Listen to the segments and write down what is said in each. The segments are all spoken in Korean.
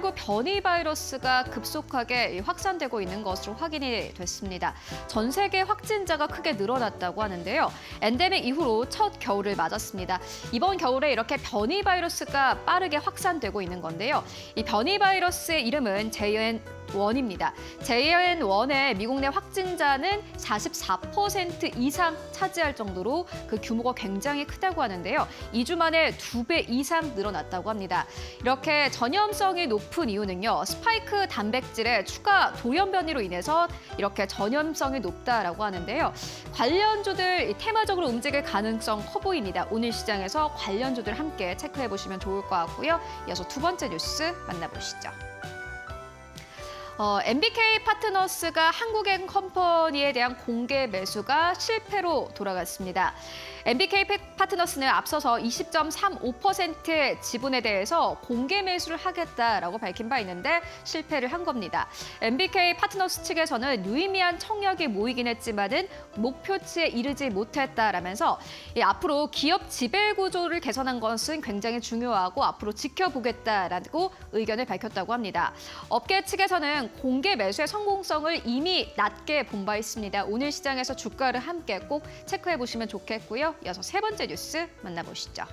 코로나19 변이 바이러스가 급속하게 확산되고 있는 것으로 확인이 됐습니다. 전 세계 확진자가 크게 늘어났다고 하는데요. 엔데믹 이후로 첫 겨울을 맞았습니다. 이번 겨울에 이렇게 변이 바이러스가 빠르게 확산되고 있는 건데요. 이 변이 바이러스의 이름은 JN1입니다. JN1의 미국 내 확진자는 44% 이상 차지할 정도로 그 규모가 굉장히 크다고 하는데요. 2주 만에 2배 이상 늘어났다고 합니다. 이렇게 전염성이 높은 이유는요. 스파이크 단백질의 추가 돌연 변이로 인해서 이렇게 전염성이 높다라고 하는데요. 관련주들 테마적으로 움직일 가능성 커 보입니다. 오늘 시장에서 관련주들 함께 체크해 보시면 좋을 것 같고요. 이어서 두 번째 뉴스 만나보시죠. MBK 파트너스가 한국앤컴퍼니에 대한 공개 매수가 실패로 돌아갔습니다. MBK 파트너스는 앞서서 20.35%의 지분에 대해서 공개 매수를 하겠다라고 밝힌 바 있는데 실패를 한 겁니다. MBK 파트너스 측에서는 유의미한 청약이 모이긴 했지만은 목표치에 이르지 못했다라면서 앞으로 기업 지배 구조를 개선한 것은 굉장히 중요하고 앞으로 지켜보겠다라고 의견을 밝혔다고 합니다. 업계 측에서는 공개 매수의 성공성을 이미 낮게 본 바 있습니다. 오늘 시장에서 주가를 함께 꼭 체크해 보시면 좋겠고요. 이어서 세 번째 뉴스 만나보시죠.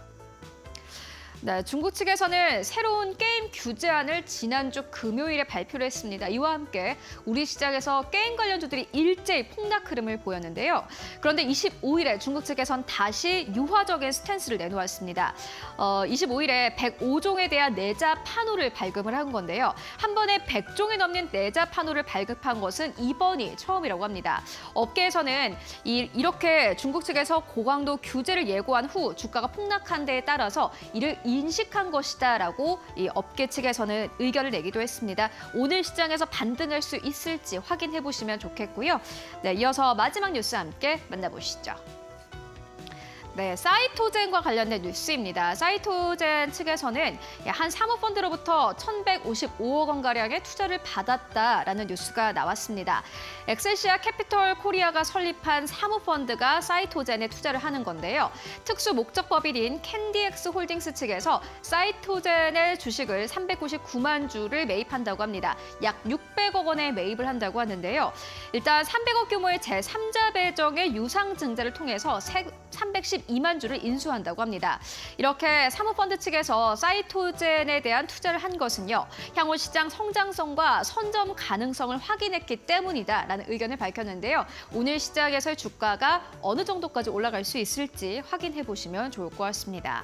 네, 중국 측에서는 새로운 게임 규제안을 지난주 금요일에 발표를 했습니다. 이와 함께 우리 시장에서 게임 관련주들이 일제히 폭락 흐름을 보였는데요. 그런데 25일에 중국 측에선 다시 유화적인 스탠스를 내놓았습니다. 25일에 105종에 대한 내자 판호를 발급을 한 건데요. 한 번에 100종이 넘는 내자 판호를 발급한 것은 이번이 처음이라고 합니다. 업계에서는 이렇게 중국 측에서 고강도 규제를 예고한 후 주가가 폭락한 데에 따라서 이를 인식한 것이다라고 이 업계 측에서는 의견을 내기도 했습니다. 오늘 시장에서 반등할 수 있을지 확인해 보시면 좋겠고요. 네, 이어서 마지막 뉴스 함께 만나보시죠. 네, 사이토젠과 관련된 뉴스입니다. 사이토젠 측에서는 한 사모펀드로부터 1,155억 원가량의 투자를 받았다라는 뉴스가 나왔습니다. 엑셀시아 캐피털 코리아가 설립한 사모펀드가 사이토젠에 투자를 하는 건데요. 특수 목적법인인 캔디엑스 홀딩스 측에서 사이토젠의 주식을 399만 주를 매입한다고 합니다. 약 600억 원에 매입을 한다고 하는데요. 일단 300억 규모의 제3자 배정의 유상증자를 통해서 312만 주를 인수한다고 합니다. 이렇게 사모펀드 측에서 사이토젠에 대한 투자를 한 것은요. 향후 시장 성장성과 선점 가능성을 확인했기 때문이다라는 의견을 밝혔는데요. 오늘 시장에서의 주가가 어느 정도까지 올라갈 수 있을지 확인해 보시면 좋을 것 같습니다.